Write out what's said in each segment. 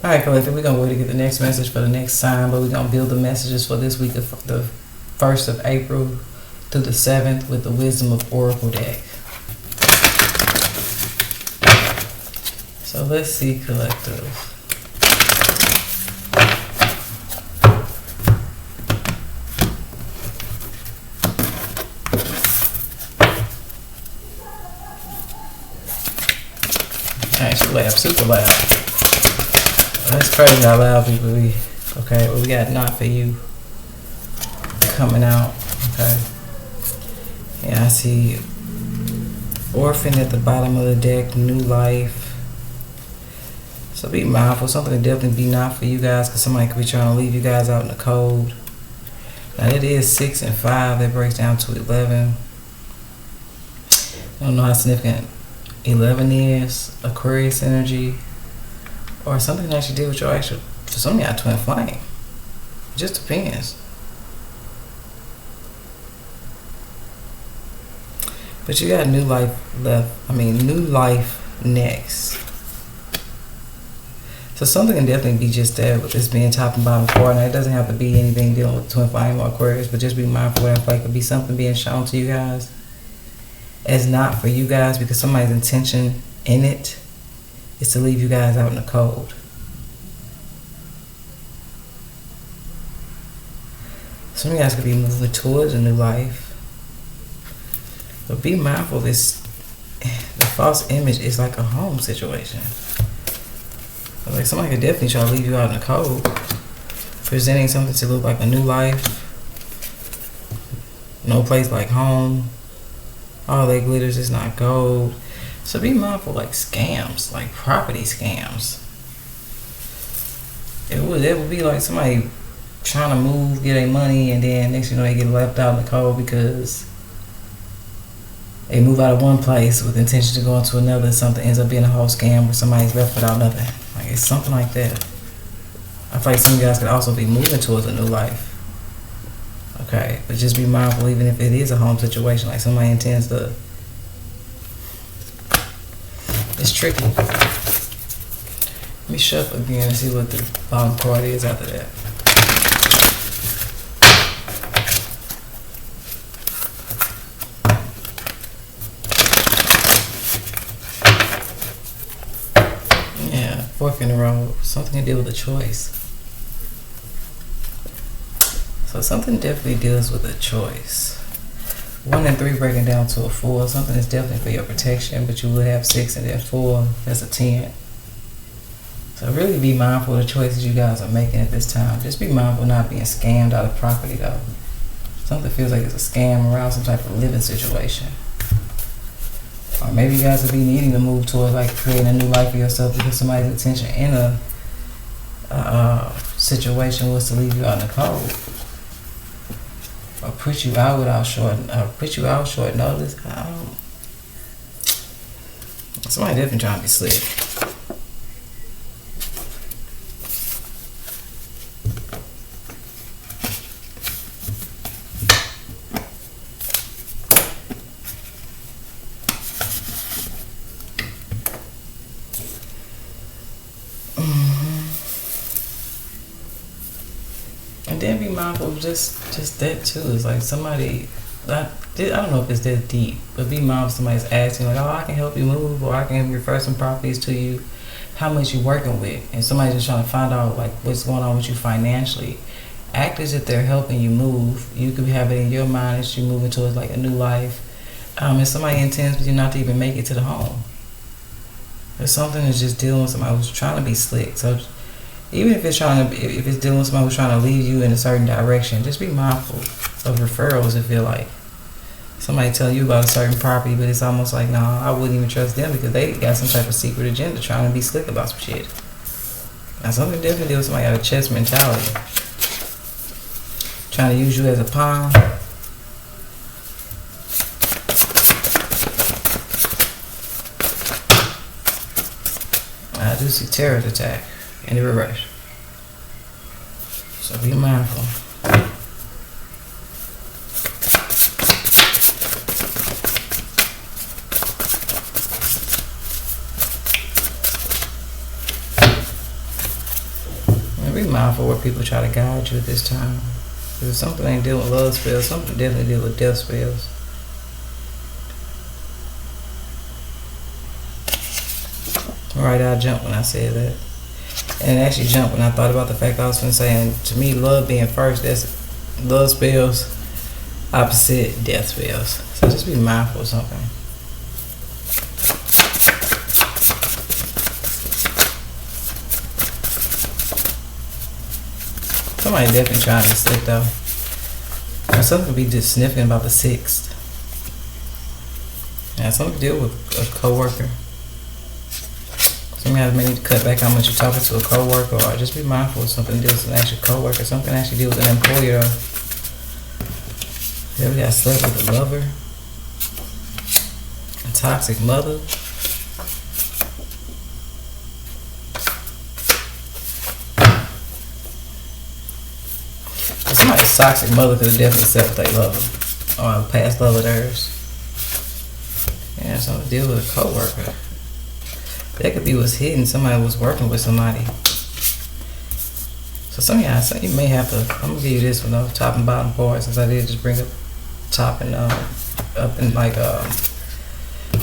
Alright, collective, we're going to wait to get the next message for the next sign, but we're going to build the messages for this week, the 1st of April through the 7th with the Wisdom of Oracle deck. So let's see, collective. Alright, loud, super loud. That's crazy how loud people be. Okay, well, we got Not For You coming out. Okay. Yeah, I see Orphan at the bottom of the deck, New Life. So be mindful. Something to definitely be not for you guys, because somebody could be trying to leave you guys out in the cold. Now, it is 6 and 5. That breaks down to 11. I don't know how significant 11 is. Aquarius energy. Or something that you did with your actual, for some of y'all, twin flame. It just depends. But you got new life left. I mean, new life next. So something can definitely be just that with this being top and bottom card. Now, it doesn't have to be anything dealing with twin flame or Aquarius, but just be mindful that it could be something being shown to you guys as not for you guys, because somebody's intention in it is to leave you guys out in the cold. Some of you guys could be moving towards a new life. But be mindful, the false image is like a home situation. Like somebody could definitely try to leave you out in the cold, presenting something to look like a new life. No place like home. All that glitters is not gold. So be mindful, like scams, like property scams. It would be like somebody trying to move, get their money, and then next you know they get left out in the cold because they move out of one place with intention to go into another, and something ends up being a whole scam where somebody's left without nothing. Like it's something like that. I feel like some of you guys could also be moving towards a new life. Okay, but just be mindful, even if it is a home situation, like somebody intends to. It's tricky. Let me shuffle again and see what the bottom card is after that. Yeah, fork in the road. Something to deal with a choice. So something definitely deals with a choice. 1 and 3 breaking down to a 4. Something is definitely for your protection, but you will have 6 and then 4. That's a 10. So really be mindful of the choices you guys are making at this time. Just be mindful of not being scammed out of property though. Something feels like it's a scam around some type of living situation. Or maybe you guys will be needing to move towards like creating a new life for yourself because somebody's intention in a situation was to leave you out in the cold. Or put you out without short notice. Somebody definitely trying to be slick. And then be mindful of just that too. It's like somebody, I don't know if it's that deep, but be mindful if somebody's asking like, oh, I can help you move, or I can refer some properties to you, how much you working with, and somebody's just trying to find out like what's going on with you financially. Act as if they're helping you move. You could have it in your mind as you moving towards like a new life. And somebody intends for you not to even make it to the home. There's something that's just dealing with somebody who's trying to be slick. So even if it's dealing with somebody who's trying to lead you in a certain direction, just be mindful of referrals. If you're like somebody telling you about a certain property, but it's almost like, nah, I wouldn't even trust them because they got some type of secret agenda trying to be slick about some shit. Now something different deals with somebody got a chess mentality, trying to use you as a pawn. I do see terrorist attack in the reverse. So be mindful. be mindful where people try to guide you at this time. Because if something ain't dealing with love spells, something definitely deal with death spells. Right, I jumped when I said that. And it actually jumped when I thought about the fact I was going to say, and to me, love being first, that's love spells, opposite death spells. So just be mindful of something. Somebody definitely trying to slip though. Or something could be just sniffing about the 6th. Yeah, something to deal with a coworker. Somebody may need to cut back how much you're talking to a coworker, or just be mindful of something that deals with an actual coworker. Something actually deals with an employer. Yeah, we got slept with a lover, a toxic mother. Somebody's toxic mother could have definitely slept with their lover or a past love of theirs. Yeah, something to deal with a coworker. That could be what's hidden. Somebody was working with somebody. So some of y'all, you may have to. I'm gonna give you this one though, top and bottom part, since I did just bring up top and up and like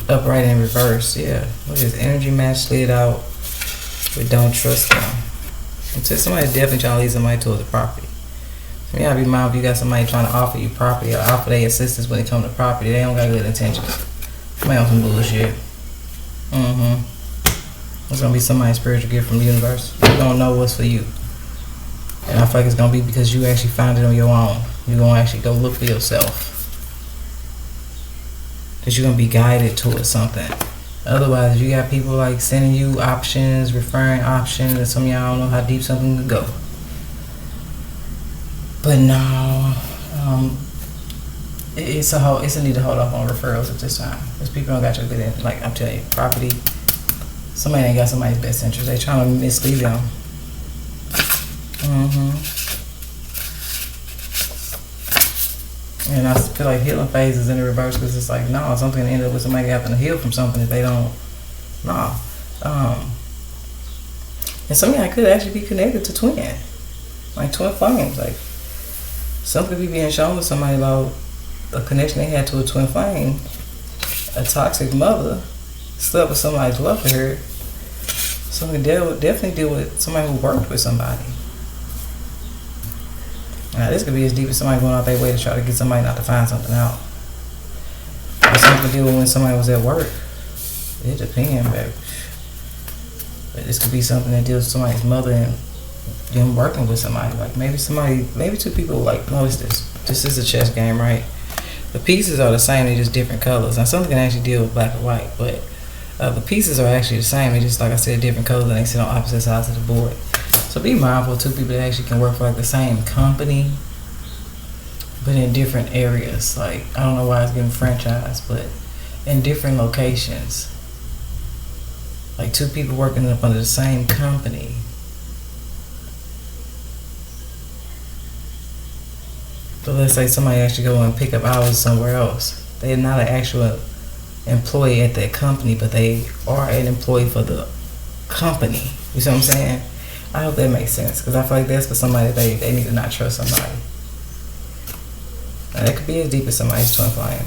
upright and reverse. Yeah, look at this energy match slid out. But don't trust them. Until somebody definitely trying to lead somebody towards the property. So you gotta be mindful. You got somebody trying to offer you property or offer their assistance when it comes to property. They don't got good intentions. Somebody on some bullshit. It's gonna be somebody's spiritual gift from the universe. You don't know what's for you. And I feel like it's gonna be because you actually found it on your own. You're gonna actually go look for yourself. Because you're gonna be guided towards something. Otherwise, you got people like sending you options, referring options, and some of y'all don't know how deep something could go. But no, it's a need to hold off on referrals at this time. Because people don't got your good in. Like I'm telling you, property. Somebody ain't got somebody's best interest. They trying to mislead them. And I feel like healing phase is in the reverse because it's like, no, something end up with somebody having to heal from something if they don't. No. And some of y'all could actually be connected to twin. Like twin flames. Like something could be being shown to somebody about a connection they had to a twin flame. A toxic mother slept with somebody's love for her. Something definitely deal with somebody who worked with somebody. Now this could be as deep as somebody going out their way to try to get somebody not to find something out. Or something to deal with when somebody was at work. It depends, baby. But this could be something that deals with somebody's mother and them working with somebody. Like maybe two people like, notice this. This is a chess game, right? The pieces are the same, they're just different colors. Now something can actually deal with black and white, but the pieces are actually the same. They just, like I said, different colors and they sit on opposite sides of the board. So be mindful of two people that actually can work for like the same company, but in different areas. Like, I don't know why it's getting franchised, but in different locations. Like two people working up under the same company. So let's say somebody actually go and pick up hours somewhere else. They're not an actual employee at that company, but they are an employee for the company. You see what I'm saying? I hope that makes sense, because I feel like that's for somebody they need to not trust somebody. Now, that could be as deep as somebody's twin flame.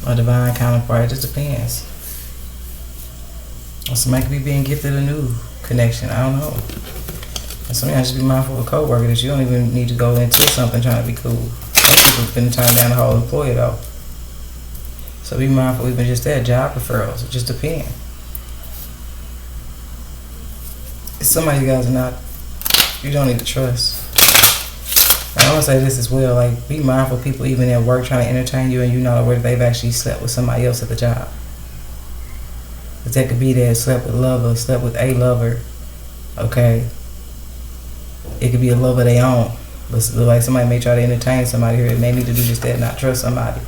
Or divine counterpart, it just depends. Or somebody could be being gifted a new connection, I don't know. And some of y'all just be mindful of a coworker that you don't even need to go into something trying to be cool. Some people have been turning down the whole employer though. So be mindful even just that, job referrals, it just depends. It's somebody you guys are not, you don't need to trust. And I want to say this as well, like be mindful of people even at work trying to entertain you and you not aware that they've actually slept with somebody else at the job. Because that could be that slept with a lover, slept with a lover, okay? It could be a lover they own. But like somebody may try to entertain somebody here and they need to do just that, not trust somebody.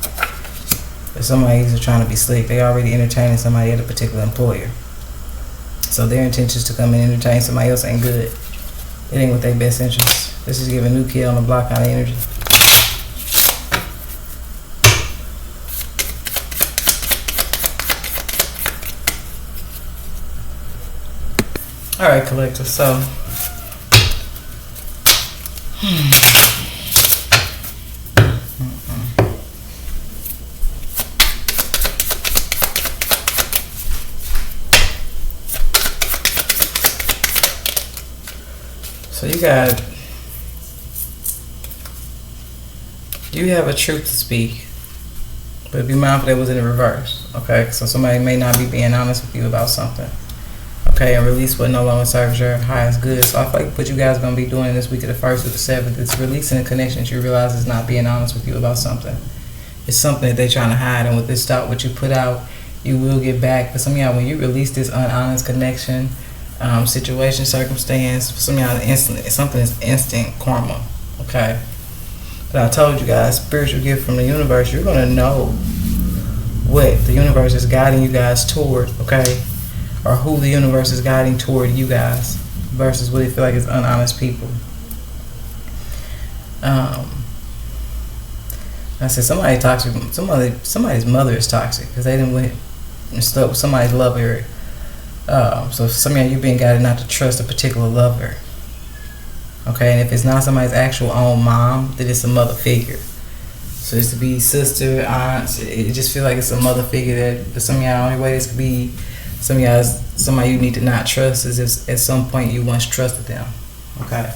But somebody is trying to be slick. They already entertaining somebody at a particular employer. So their intentions to come and entertain somebody else ain't good. It ain't with their best interest. This is giving new kid on the block kind of energy. Alright, collector. So So you have a truth to speak, but be mindful that was in the reverse. Okay, so somebody may not be being honest with you about something. Okay, and release what no longer serves your highest good. So I feel like what you guys are gonna be doing this week of the 1st to the 7th is releasing a connection that you realize is not being honest with you about something. It's something that they're trying to hide, and with this thought, what you put out, you will get back. But some of y'all, when you release this unhonest connection, situation, circumstance, for some of y'all, something is instant karma. Okay, but I told you guys, spiritual gift from the universe. You're gonna know what the universe is guiding you guys toward. Okay, or who the universe is guiding toward you guys versus what they feel like is unhonest people. I said somebody toxic. Somebody's mother is toxic because they didn't went and slept with somebody's lover. So some of you being guided not to trust a particular lover. Okay, and if it's not somebody's actual own mom, then it's a mother figure. So it's to be sister, aunt. It just feel like it's a mother figure that some of y'all, the only way this could be some of y'all, somebody you need to not trust is if at some point you once trusted them. Okay.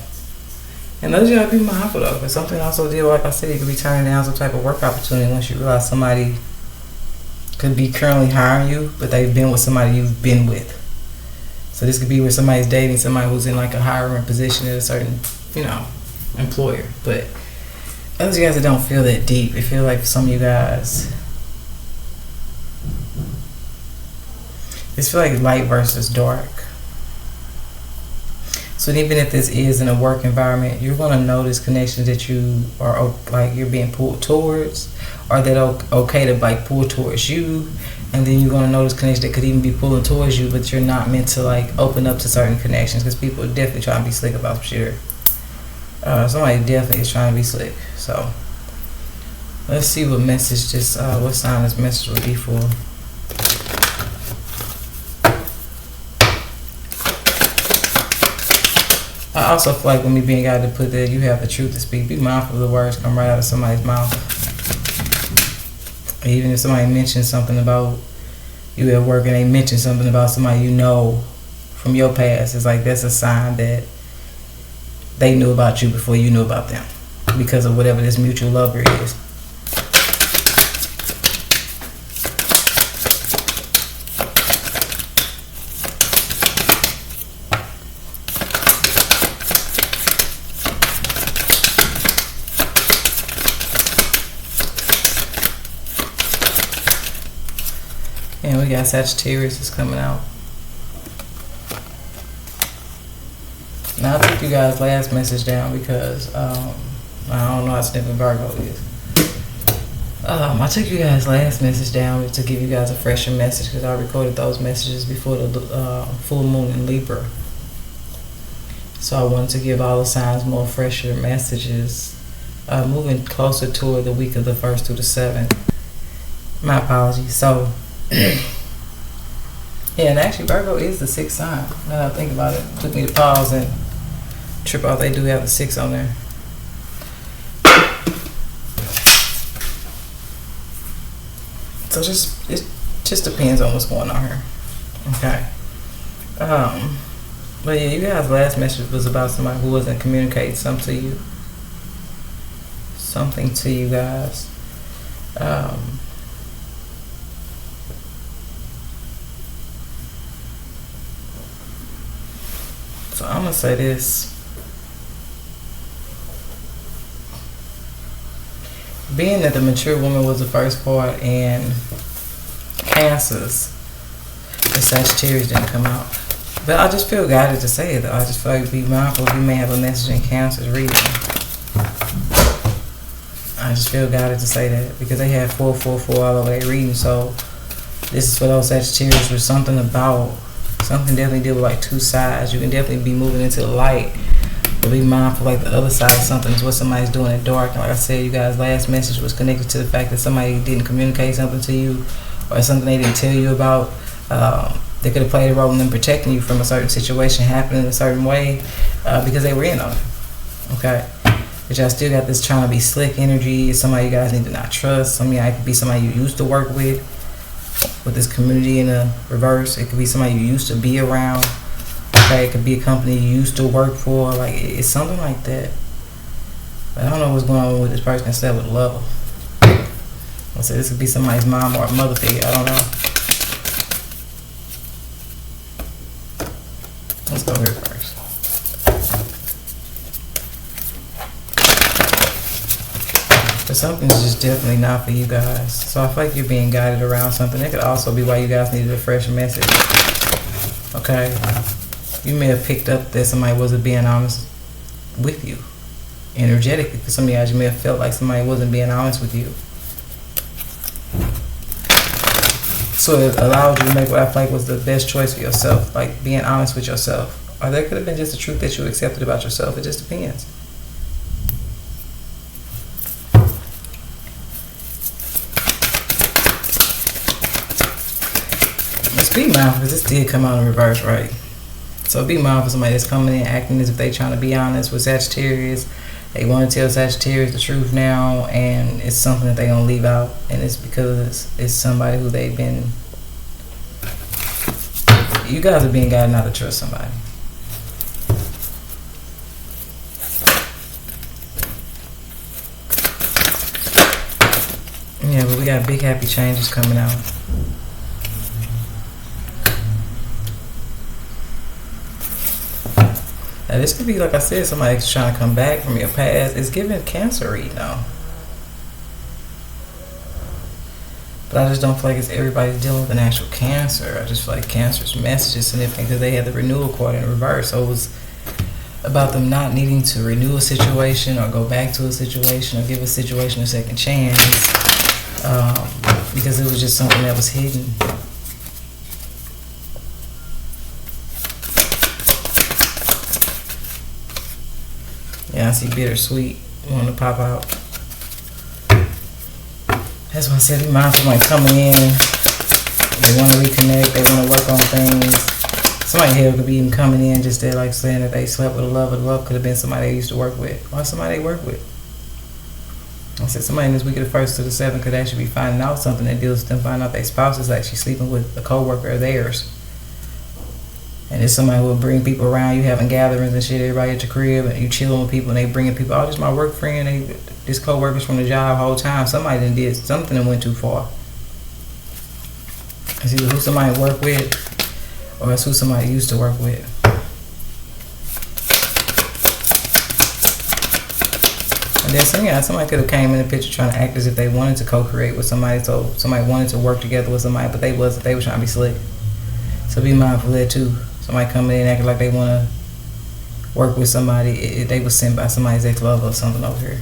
And those y'all be mindful though, because something also deal, like I said, you could be turning down some type of work opportunity once you realize somebody could be currently hiring you, but they've been with somebody you've been with. So this could be where somebody's dating somebody who's in like a hiring position at a certain, employer. But others of you guys that don't feel that deep, it feel like some of you guys, it's feel like light versus dark. So even if this is in a work environment, you're going to notice connections that you are like you're being pulled towards, or that okay to like pull towards you, and then you're going to notice connections that could even be pulling towards you, but you're not meant to like open up to certain connections because people are definitely trying to be slick about some shit. Somebody definitely is trying to be slick. So let's see what message what sign this message will be for. I also feel like when me being guided to put that you have the truth to speak, be mindful of the words come right out of somebody's mouth. Even if somebody mentions something about you at work and they mention something about somebody you know from your past, it's like that's a sign that they knew about you before you knew about them because of whatever this mutual lover is. And we got Sagittarius is coming out. Now I took you guys' last message down because I don't know how significant Virgo is. I took you guys' last message down to give you guys a fresher message because I recorded those messages before the full moon in Libra. So I wanted to give all the signs more fresher messages, moving closer toward the week of the 1st through the 7th. My apologies. So. Yeah, and actually Virgo is the 6th sign. Now that I think about it, it took me to pause and trip out. They do have the 6 on there. So it just depends on what's going on here. Okay. But yeah, you guys' last message was about somebody who wasn't communicating something to you guys. So I'm going to say this. Being that the mature woman was the first part and Cancers, the Sagittarius didn't come out. But I just feel guided to say it though. I just feel like be mindful you may have a message in Cancer's reading. I just feel guided to say that because they had 444 all over their reading. So this is for those Sagittarius with something definitely deal with like two sides. You can definitely be moving into the light, but be mindful like the other side of something is what somebody's doing in the dark. And like I said, you guys' last message was connected to the fact that somebody didn't communicate something to you or something they didn't tell you about. They could have played a role in them protecting you from a certain situation happening a certain way because they were in on it. Okay. But y'all still got this trying to be slick energy. It's somebody you guys need to not trust. Some of y'all, it could be somebody you used to work with this community in the reverse. It could be somebody you used to be around. Okay, it could be a company you used to work for. Like, it's something like that. But I don't know what's going on with this person instead with love. I said this could be somebody's mom or mother figure. I don't know. Let's go here first. But something's just definitely not for you guys. So I feel like you're being guided around something. That could also be why you guys needed a fresh message. Okay? You may have picked up that somebody wasn't being honest with you. Energetically. For some of you guys, you may have felt like somebody wasn't being honest with you. So it allowed you to make what I feel like was the best choice for yourself. Like being honest with yourself. Or there could have been just the truth that you accepted about yourself. It just depends. Let's be mindful because this did come out in reverse, right? So be mindful of somebody that's coming in acting as if they're trying to be honest with Sagittarius. They want to tell Sagittarius the truth now, and it's something that they're going to leave out, and it's because it's somebody who they've been... You guys are being guided not to trust somebody. Yeah, but we got big happy changes coming out. Now this could be, like I said, somebody's trying to come back from your past. It's giving Cancer read now. But I just don't feel like it's everybody's dealing with an actual Cancer. I just feel like Cancer's message is significant because they had the renewal card in reverse. So it was about them not needing to renew a situation or go back to a situation or give a situation a second chance. Because it was just something that was hidden. Yeah, I see bittersweet want to pop out. That's why I said be mindful of somebody coming in. They want to reconnect. They want to work on things. Somebody here could be even coming in just there like saying that they slept with a lover. The love could have been somebody they used to work with or somebody they work with. I said somebody in this week of the 1st to the 7th could actually be finding out something that deals with them finding out their spouse is actually sleeping with a co-worker of theirs. And it's somebody who will bring people around. You having gatherings and shit, everybody at your crib, and you chilling with people, and they bringing people. Oh, this is my work friend. This co-worker's from the job the whole time. Somebody done did something that went too far. It's either who somebody work with, or it's who somebody used to work with. And then somebody could have came in the picture trying to act as if they wanted to co-create with somebody, so somebody wanted to work together with somebody, but they wasn't. They were trying to be slick. So be mindful of that too. Somebody coming in acting like they want to work with somebody. They was sent by somebody's ex-lover or something over here.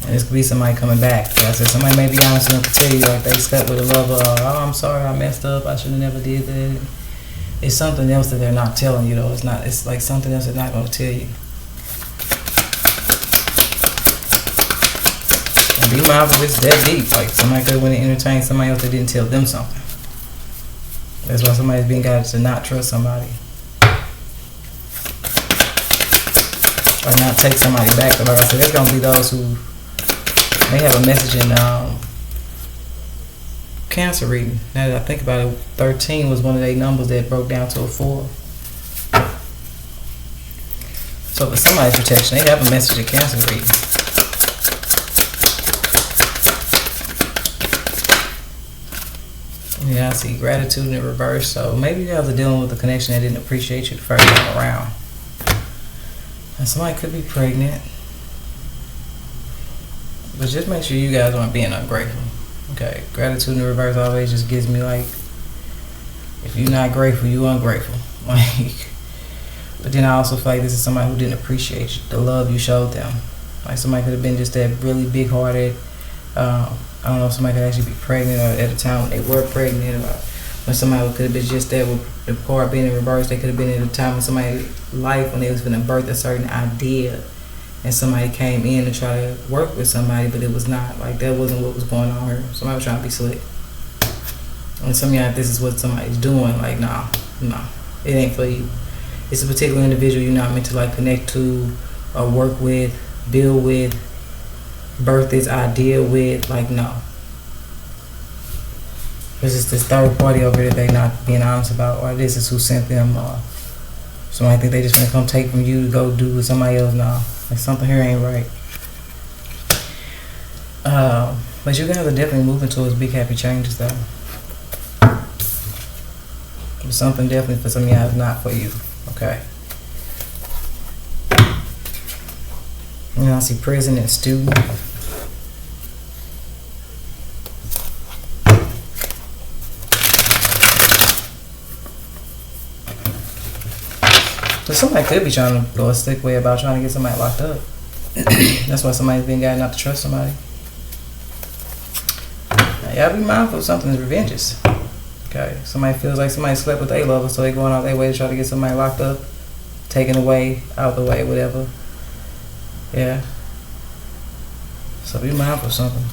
And this could be somebody coming back. Like I said, somebody may be honest enough to tell you like they slept with a lover. Or, oh, I'm sorry, I messed up. I should have never did that. It's something else that they're not telling you though. It's like something else they're not going to tell you. And be mindful if it's that deep. Like somebody could have went and entertained somebody else that didn't tell them something. That's why somebody's being guided to not trust somebody. Or not take somebody back. But like I said, there's going to be those who may have a message in Cancer reading. Now that I think about it, 13 was one of their numbers that broke down to a 4. So for somebody's protection, they have a message in Cancer reading. Yeah, I see gratitude in reverse. So maybe you guys are dealing with a connection that didn't appreciate you the first time around. And somebody could be pregnant. But just make sure you guys aren't being ungrateful. Okay, gratitude in reverse always just gives me like, if you're not grateful, you're ungrateful. Like, but then I also feel like this is somebody who didn't appreciate the love you showed them. Like somebody could have been just that really big-hearted. I don't know if somebody could actually be pregnant or at the time when they were pregnant, or when somebody could have been just there with the card being in reverse. They could have been at a time in somebody's life when they was going to birth a certain idea, and somebody came in to try to work with somebody, but it was not, like that wasn't what was going on here. Somebody was trying to be slick. And some of y'all, this is what somebody's doing, like nah, it ain't for you. It's a particular individual you're not meant to like connect to or work with, build with, birth this idea with. Like, no. Because it's this third party over here that they not being honest about, or this is who sent them, or somebody think they just gonna come take from you to go do with somebody else. No, like something here ain't right. But you guys are definitely moving towards big happy changes though. But something definitely for some of y'all is not for you. Okay. And I see prison and student. So somebody could be trying to go a slick way about trying to get somebody locked up. That's why somebody's been gotten not to trust somebody. Now, y'all be mindful of something is revengeous. Okay, somebody feels like somebody slept with their lover, so they going out their way to try to get somebody locked up, taken away, out the way, whatever. Yeah. So be mindful of something.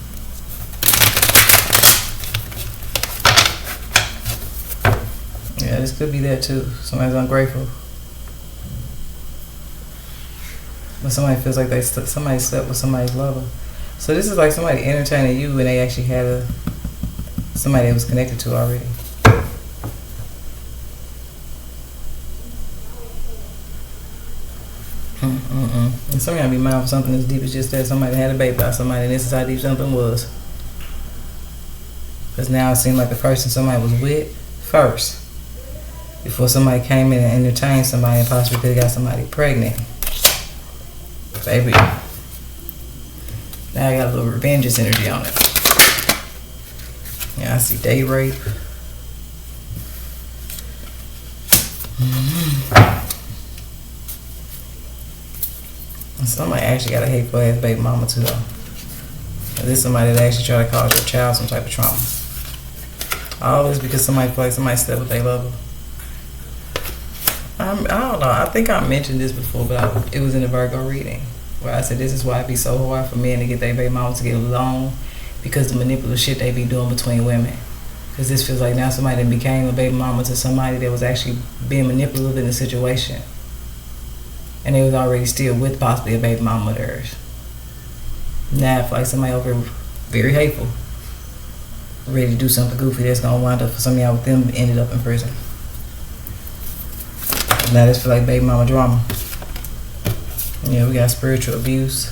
Yeah, this could be that too. Somebody's ungrateful. But somebody feels like somebody slept with somebody's lover. So this is like somebody entertaining you when they actually had somebody they was connected to already. And some of y'all be mindful of something as deep as just that somebody had a baby by somebody, and this is how deep something was. Because now it seems like the person somebody was with first, before somebody came in and entertained somebody and possibly could have got somebody pregnant. Baby. Now I got a little revengeous energy on it. Yeah, I see day rape. Somebody actually got a hateful ass baby mama too though. This is somebody that actually try to cause your child some type of trauma. All this because somebody feel like somebody slept with their lover. I don't know. I think I mentioned this before, but it was in the Virgo reading where I said this is why it be so hard for men to get their baby mama to get along, because the manipulative shit they be doing between women. Because this feels like now somebody that became a baby mama to somebody that was actually being manipulative in the situation, and they was already still with possibly a baby mama of theirs. Now I feel like somebody over here very hateful, ready to do something goofy that's gonna wind up for some of y'all with them ended up in prison. Now this feel like baby mama drama. Yeah, we got spiritual abuse.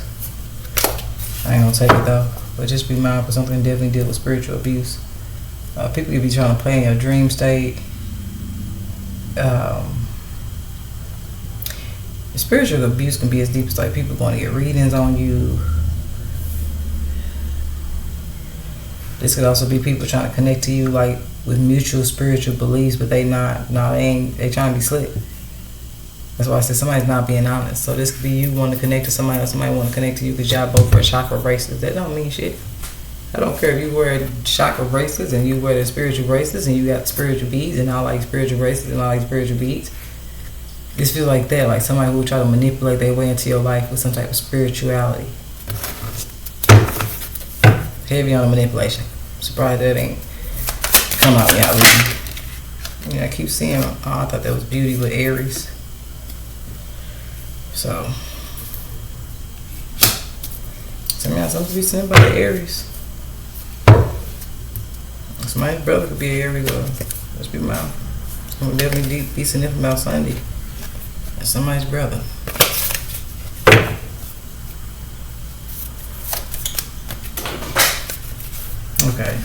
I ain't gonna take it though, but just be mindful of something definitely deal with spiritual abuse. People could be trying to play in your dream state. Spiritual abuse can be as deep as like people going to get readings on you. This could also be people trying to connect to you like with mutual spiritual beliefs, but they trying to be slick. That's why I said somebody's not being honest. So this could be you wanting to connect to somebody, or somebody want to connect to you because y'all both wear chakra bracelets. That don't mean shit. I don't care if you wear chakra bracelets and you wear the spiritual bracelets and you got spiritual beads, and I like spiritual bracelets and I like spiritual beads. This feels like that, like somebody who will try to manipulate their way into your life with some type of spirituality. Heavy on the manipulation. Surprised that ain't come out yet. Yeah, I keep seeing. Oh, I thought that was beauty with Aries. So, something to be sent by the Aries. Somebody's brother could be an Aries, or let's be mindful. It's going to definitely be significant about Sunday. That's somebody's brother. Okay.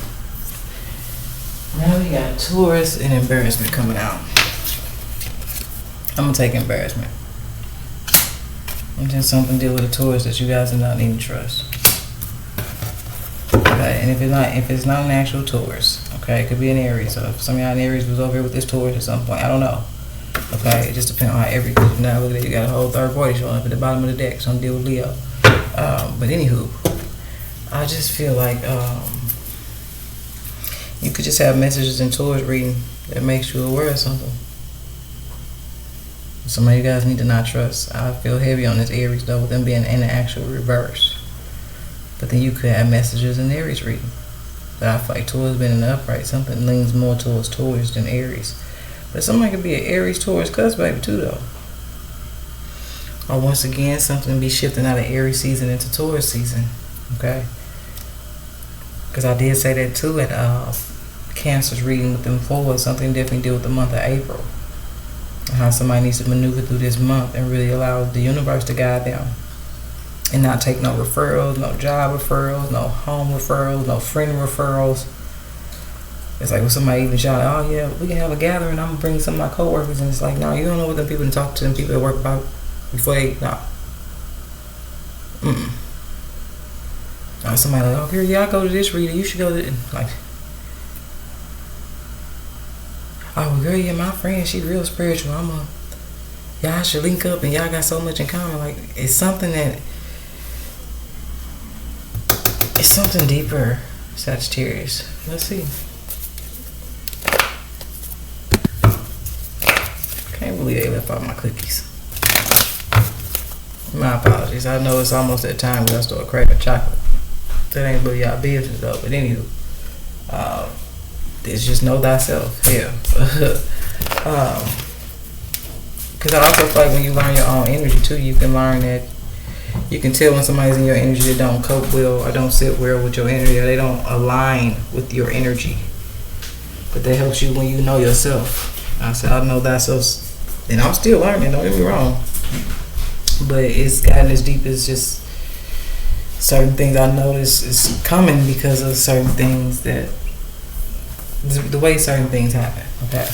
Now we got Taurus and embarrassment coming out. I'm going to take embarrassment. And just something to deal with a Taurus that you guys do not need to trust. Okay, and if it's not an actual Taurus, okay, it could be an Aries. So if some of y'all in Aries was over here with this Taurus at some point, I don't know. Okay, it just depends on how everything. Now look at it, you got a whole third party showing up at the bottom of the deck, so I'm dealing with Leo. But anywho, I just feel like you could just have messages in Taurus reading that makes you aware of something. Some of you guys need to not trust. I feel heavy on this Aries though, with them being in the actual reverse. But then you could have messages in Aries reading. But I feel like Taurus been in the upright. Something leans more towards Taurus than Aries. But somebody could be an Aries Taurus cusp baby too though. Or once again, something to be shifting out of Aries season into Taurus season. Okay? Because I did say that too at Cancer's reading with them forward. Something definitely deal with the month of April. And how somebody needs to maneuver through this month and really allow the universe to guide them. And not take no referrals, no job referrals, no home referrals, no friend referrals. It's like when somebody even shout, oh yeah, we can have a gathering, I'm going to bring some of my coworkers. And it's like, no, you don't know what them people can talk to them people that work about before they, no. Somebody like, oh girl, yeah, I go to this reading, you should go to this. Like, oh girl, yeah, my friend, she real spiritual. Y'all should link up and y'all got so much in common. Like, it's something that, it's something deeper, Sagittarius. Let's see. Can't believe they left out my cookies. My apologies. I know it's almost that time where I start craving chocolate. That ain't really y'all business though. But anywho, there's just know thyself. Yeah. Because I also feel like when you learn your own energy too, you can learn that you can tell when somebody's in your energy that don't cope well or don't sit well with your energy or they don't align with your energy. But that helps you when you know yourself. I said I know thyself. And I'm still learning, don't get me wrong. But it's gotten as deep as just certain things I notice is coming because of certain things that, the way certain things happen. Okay.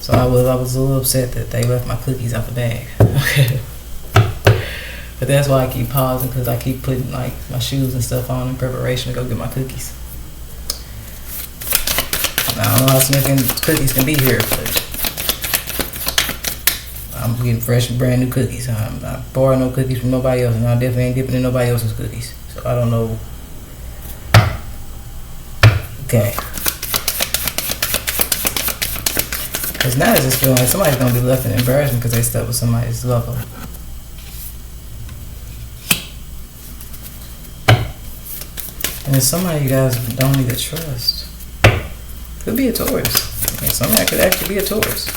So I was a little upset that they left my cookies out the bag. Okay. But that's why I keep pausing, because I keep putting like my shoes and stuff on in preparation to go get my cookies. Now, I don't know how significant cookies can be here, but I'm getting fresh and brand new cookies. I'm not borrowing no cookies from nobody else, and I definitely ain't dipping in nobody else's cookies. So I don't know. Okay. Because now I just feel like somebody's going to be left in embarrassment because they stuck with somebody's lover. And it's somebody you guys don't even trust. Could be a Taurus. I mean, somebody could actually be a Taurus.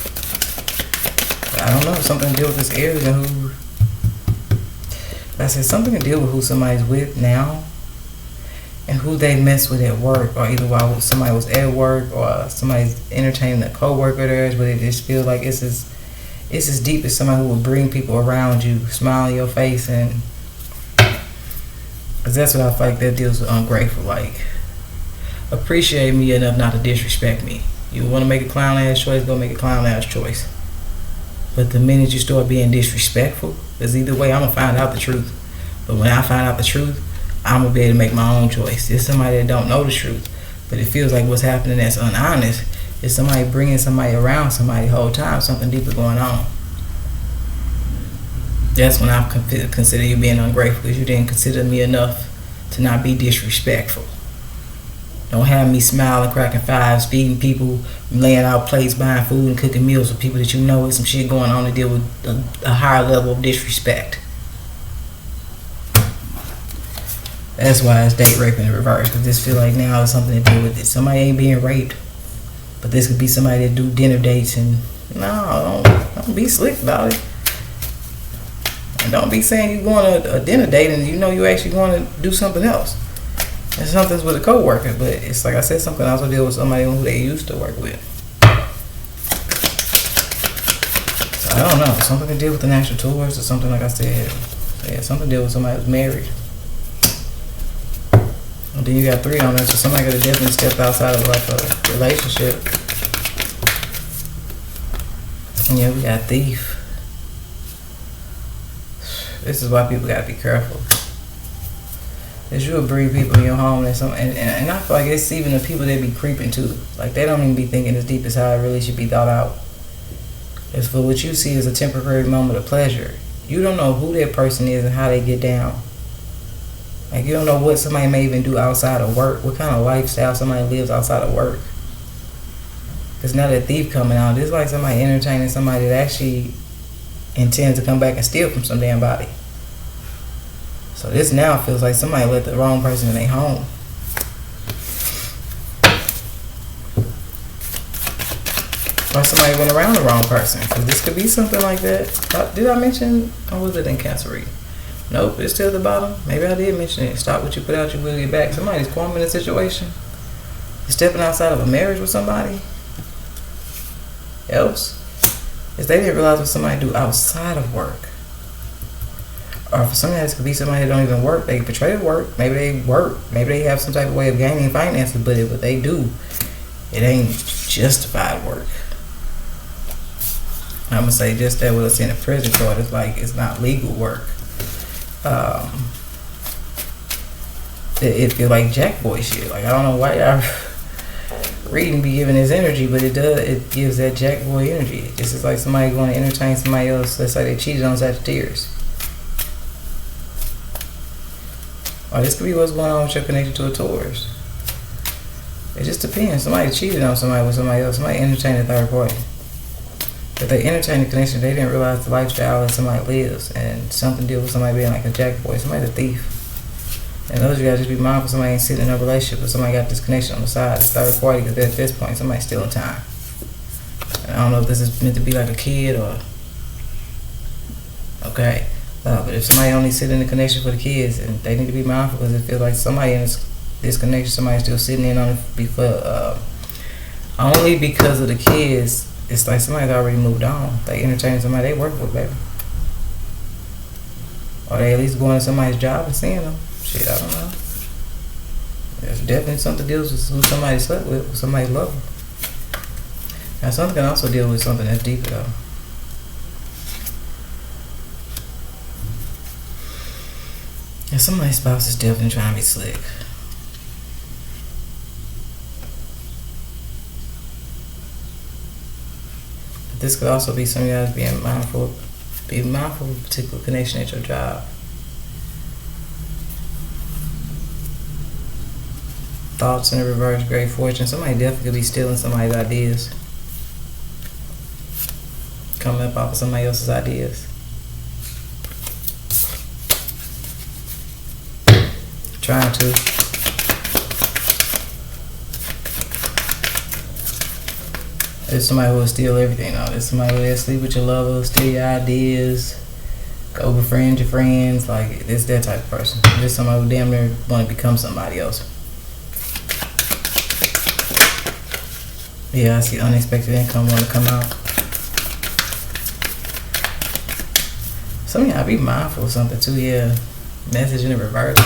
I don't know, something to deal with this Aries and who, like I said, something to deal with who somebody's with now and who they mess with at work, or either while somebody was at work or somebody's entertaining a co-worker of theirs, but it just feels like it's as deep as somebody who will bring people around you, smile in your face, and because that's what I feel like that deals with ungrateful, like appreciate me enough not to disrespect me. You want to make a clown ass choice, go make a clown ass choice. But the minute you start being disrespectful, because either way, I'm going to find out the truth. But when I find out the truth, I'm going to be able to make my own choice. There's somebody that don't know the truth, but it feels like what's happening that's unhonest is somebody bringing somebody around somebody the whole time, something deeper going on. That's when I consider you being ungrateful, because you didn't consider me enough to not be disrespectful. Don't have me smiling, cracking fives, feeding people, laying out plates, buying food, and cooking meals for people that you know with some shit going on to deal with a higher level of disrespect. That's why it's date rape in reverse, because this feel like now it's something to do with it. Somebody ain't being raped, but this could be somebody that do dinner dates and no, don't be slick about it. And don't be saying you going to a dinner date and you know you actually going to do something else. And something's with a co-worker, but it's like I said, something I also deal with somebody who they used to work with. So I don't know, something to deal with the natural Taurus or something, like I said. Yeah, something to deal with somebody who's married. And then you got 3 on there, so somebody could have definitely stepped outside of like a relationship. And yeah, we got Thief. This is why people gotta be careful. Is you'll bring people in your home and I feel like it's even the people that be creeping too. Like they don't even be thinking as deep as how it really should be thought out. It's for what you see as a temporary moment of pleasure. You don't know who that person is and how they get down. Like you don't know what somebody may even do outside of work, what kind of lifestyle somebody lives outside of work. Because now that Thief coming out, it's like somebody entertaining somebody that actually intends to come back and steal from some damn body. So this now feels like somebody let the wrong person in their home. Or somebody went around the wrong person. Because this could be something like that. Did I mention, or was it in Cancer reading? Nope, it's still at the bottom. Maybe I did mention it. Stop what you put out, you will get back. Somebody's forming a situation. You're stepping outside of a marriage with somebody else. If they didn't realize what somebody do outside of work. Or for some of this could be somebody that don't even work. They portray work. Maybe they work. Maybe they have some type of way of gaining finances, but what they do, it ain't justified work. I'm gonna say just that what it's in the prison card. It's like it's not legal work. It feel like jack boy shit. Like I don't know why y'all reading be giving this energy, but it does. It gives that jack boy energy. This is like somebody going to entertain somebody else. Let's say they cheated on Sagittarius. Or this could be what's going on with your connection to a Taurus. It just depends. Somebody cheated on somebody with somebody else. Somebody entertained a third party. If they entertain the connection, they didn't realize the lifestyle that somebody lives, and something deal with somebody being like a jack boy. Somebody's a thief. And those of you guys just be mindful. Somebody ain't sitting in a relationship, but somebody got this connection on the side. It's third party, because at this point, somebody's stealing time. And I don't know if this is meant to be like a kid or okay. But if somebody only sit in the connection for the kids, and they need to be mindful, because it feels like somebody in this connection, somebody's still sitting in on it before, only because of the kids. It's like somebody's already moved on. They entertain somebody they work with, baby. Or they at least going to somebody's job and seeing them. Shit, I don't know. There's definitely something that deals with who somebody slept with somebody love them. Now something can also deal with something that's deeper though. And somebody's spouse is definitely trying to be slick. But this could also be some of you guys being mindful. Be mindful of a particular connection at your job. Thoughts in the reverse, great fortune. Somebody definitely could be stealing somebody's ideas. Coming up off of somebody else's ideas. Trying to. There's somebody who will steal everything though. There's somebody who will sleep with your lover, steal your ideas, go befriend your friends. Like, it's that type of person. There's somebody who damn near want to become somebody else. Yeah, I see unexpected income want to come out. Some of y'all be mindful of something too, yeah. Message in the reverse.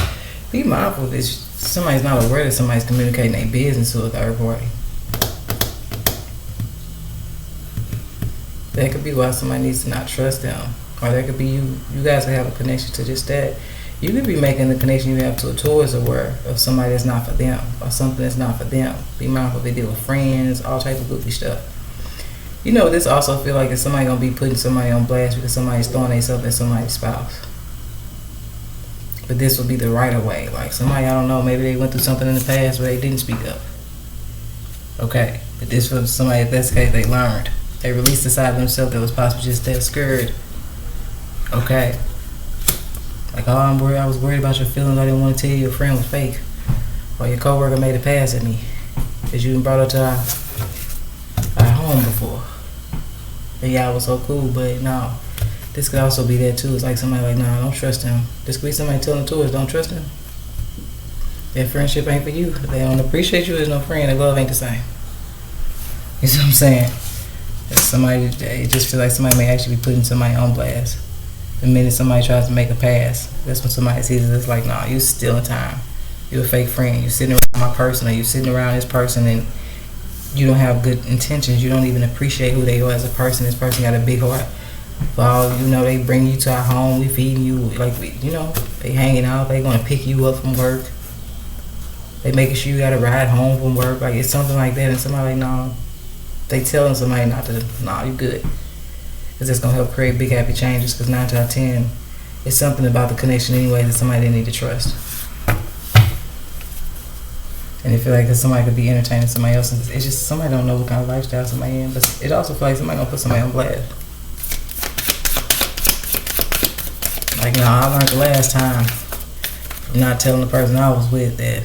Be mindful if somebody's not aware that somebody's communicating their business to a third party. That could be why somebody needs to not trust them. Or that could be you guys could have a connection to just that. You could be making the connection you have to a Taurus aware of somebody that's not for them. Or something that's not for them. Be mindful they deal with friends, all type of goofy stuff. You know, this also feel like it's somebody going to be putting somebody on blast because somebody's throwing themselves at somebody's spouse. But this will be the right of way. Like somebody, I don't know, maybe they went through something in the past where they didn't speak up. Okay. But this was somebody, if that's the case, they learned. They released the side of themselves that was possibly just that scared. Okay. Like, oh, I was worried about your feelings. I didn't want to tell you your friend was fake. Or your coworker made a pass at me. Because you brought her to our home before. And y'all was so cool, but no. This could also be that too. It's like somebody like, nah, don't trust him. This could be somebody telling to us, don't trust him. That friendship ain't for you. If they don't appreciate you as no friend, their love ain't the same. You see what I'm saying? It's somebody, it just feels like somebody may actually be putting somebody on blast. The minute somebody tries to make a pass, that's when somebody sees it. It's like, nah, you stealing time. You're a fake friend. You're sitting around my person, or you're sitting around this person, and you don't have good intentions. You don't even appreciate who they are as a person. This person got a big heart. Well, you know, they bring you to our home. We feeding you, like, you know, they hanging out. They gonna pick you up from work. They making sure you got to ride home from work. Like, it's something like that. And somebody like, nah, they telling somebody not to, nah, you good. Because it's going to help create big happy changes. Because 9 out of 10, it's something about the connection anyway that somebody didn't need to trust. And it feel like somebody could be entertaining somebody else. It's just somebody don't know what kind of lifestyle somebody in. But it also feel like somebody going to put somebody on blast. Like, no, I learned the last time from not telling the person I was with that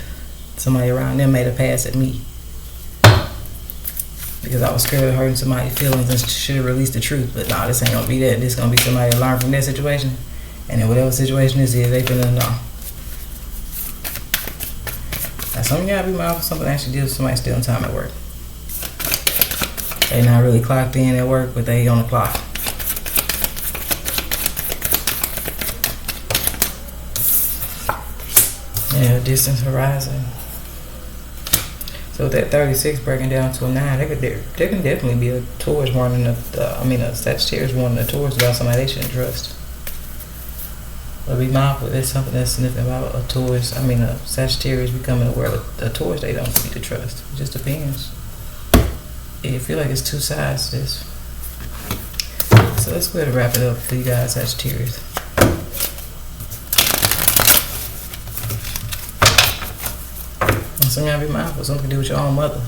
somebody around them made a pass at me. because I was scared of hurting somebody's feelings and should have released the truth. But nah, this ain't gonna be that. This gonna be somebody to learn from that situation. And in whatever situation this is, they finna know. Now, some of y'all be mindful something actually deals with somebody still on time at work. They not really clocked in at work, but they on the clock. Yeah, distance horizon. So with that 36 breaking down to a 9, there can definitely be a Taurus warning a Sagittarius warning a Taurus about somebody they shouldn't trust. But be mindful, there's something that's significant about a Sagittarius becoming aware of a Taurus they don't need to trust. It just depends. Yeah, I feel like it's two sides to this. So let's go ahead and wrap it up for you guys, Sagittarius. Some of y'all be mindful, something to do with your own mother.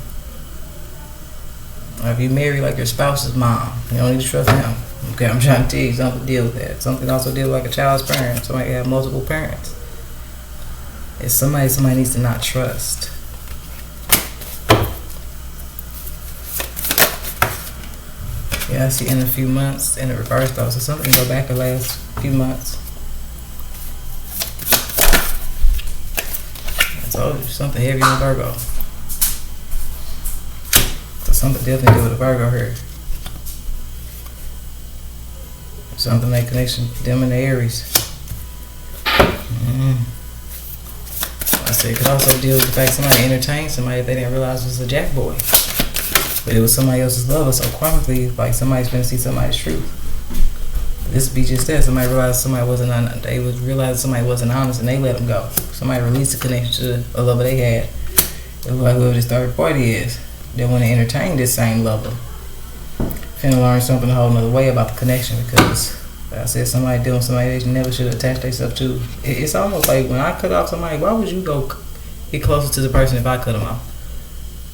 Or if you marry like your spouse's mom, you don't need to trust him. Okay, I'm trying to tell you something to deal with that. Something also deal with like a child's parent. Somebody can have multiple parents. It's somebody needs to not trust. Yeah, I see in a few months in the reverse though. So something go back the last few months. I told you, something heavy in Virgo. So something definitely do with a Virgo here. Something like connection them and the Aries. I said it could also deal with the fact somebody entertained somebody they didn't realize was a jack boy. But it was somebody else's lover, so karmically, like somebody's gonna see somebody's truth. This would be just that. Somebody realized somebody wasn't honest. They would realize somebody wasn't honest and they let them go. Somebody released the connection to a lover they had. It was like whoever this third party is. They want to entertain this same lover. Finna learn something a whole nother way about the connection because like I said, somebody dealing with somebody they never should attach themselves to. It's almost like when I cut off somebody, why would you go get closer to the person if I cut them off?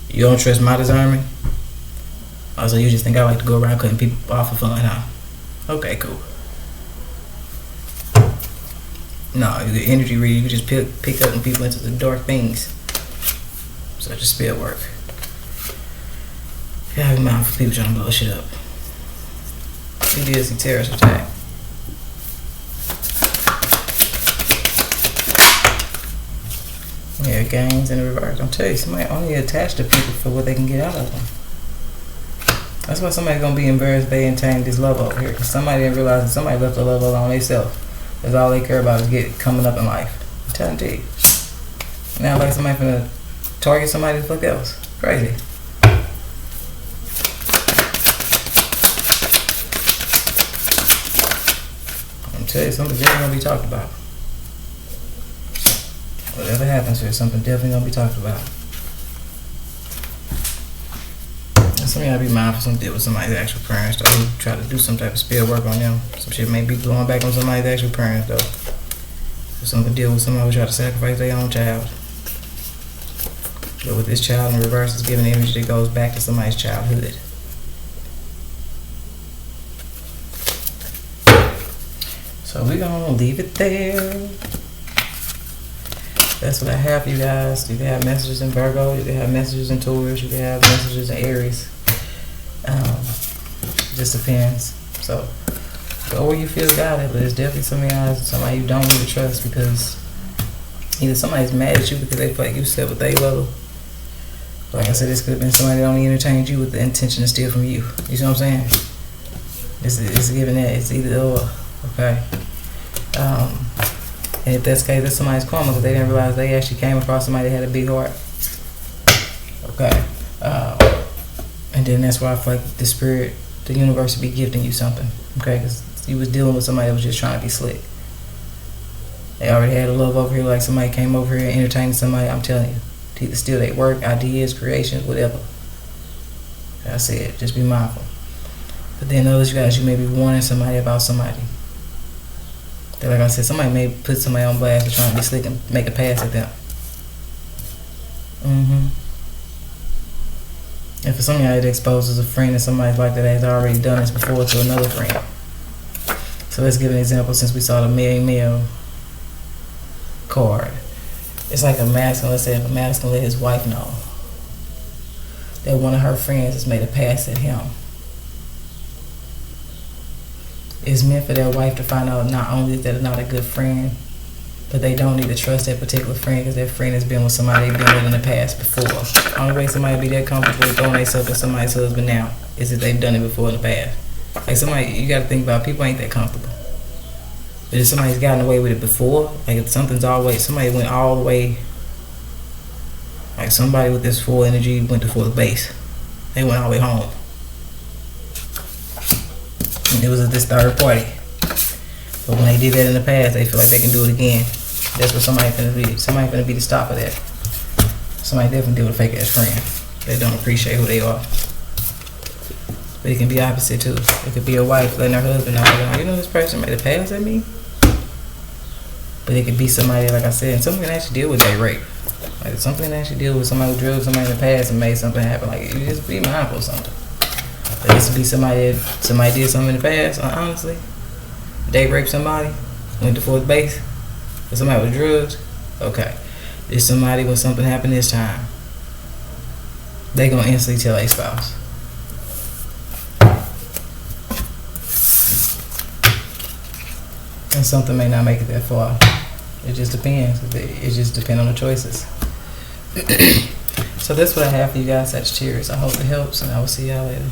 You don't trust my discernment? Also, you just think I like to go around cutting people off for fun, huh? Okay, cool. No, you get energy reading. You can just pick up people into the dark things, such as spell work. Yeah, have a mind for people trying to blow shit up. We did see terrorist attack. Yeah, gains in the reverse. I'm telling you, somebody only attached to people for what they can get out of them. That's why somebody's gonna be embarrassed they entertained this love over here. Because somebody didn't realize that somebody left the love alone themselves. That's all they care about is coming up in life. I'm telling you. Now like somebody finna target somebody the fuck else. Crazy. I'm telling you, something definitely gonna be talked about. Whatever happens here, something definitely gonna be talked about. Some of y'all be mindful some deal with somebody's actual parents though, who try to do some type of spell work on them. Some shit may be going back on somebody's actual parents though. Or something deal with somebody who try to sacrifice their own child. But with this child in reverse, it's giving an image that goes back to somebody's childhood. So we're gonna leave it there. That's what I have for you guys. You can have messages in Virgo, you can have messages in Taurus, you can have messages in Aries. Just depends. So go where you feel guided, but it's definitely somebody you don't need to trust because either somebody's mad at you because they feel like you slept with their level. Like I said, this could have been somebody that only entertained you with the intention to steal from you. You see what I'm saying? It's giving that. It's either or. Okay. And if that's the case, that's somebody's karma because they didn't realize they actually came across somebody that had a big heart. Okay. And then that's why I feel like the spirit, the universe would be gifting you something. Okay? Because you was dealing with somebody that was just trying to be slick. They already had a love over here, like somebody came over here and entertained somebody. I'm telling you. To either steal their work, ideas, creations, whatever. Like I said, just be mindful. But then others, you guys, you may be warning somebody about somebody. Like I said, somebody may put somebody on blast for trying to be slick and make a pass at them. And for some of y'all, it exposes a friend and somebody like that has already done this before to another friend. So let's give an example since we saw the male card. It's like a masculine. Let's say if a masculine let his wife know. that one of her friends has made a pass at him. It's meant for their wife to find out not only that they're not a good friend, but they don't need to trust that particular friend because that friend has been with somebody they've been with in the past before. The only way somebody be that comfortable with throwing themselves at somebody's husband now is if they've done it before in the past. Like somebody, you got to think about, people ain't that comfortable. But if somebody's gotten away with it before, like if somebody went all the way, like somebody with this full energy went to fourth base. They went all the way home. And it was this third party. But when they did that in the past, they feel like they can do it again. That's what somebody finna be. Somebody finna be the stop of that. Somebody definitely deal with a fake ass friend. They don't appreciate who they are. But it can be opposite too. It could be a wife letting her husband know, you know, this person made a pass at me. But it could be somebody, like I said, and someone can actually deal with that rape. Like something can actually deal with somebody who drugged somebody in the past and made something happen. Like you just be mindful of something. But this would be somebody did something in the past. Honestly, they raped somebody, went to fourth base. If somebody was drugged, okay. If somebody when something happened this time, they gonna instantly tell a spouse. And something may not make it that far. It just depends. It just depends on the choices. So that's what I have for you guys, Sagittarius. I hope it helps, and I will see y'all later.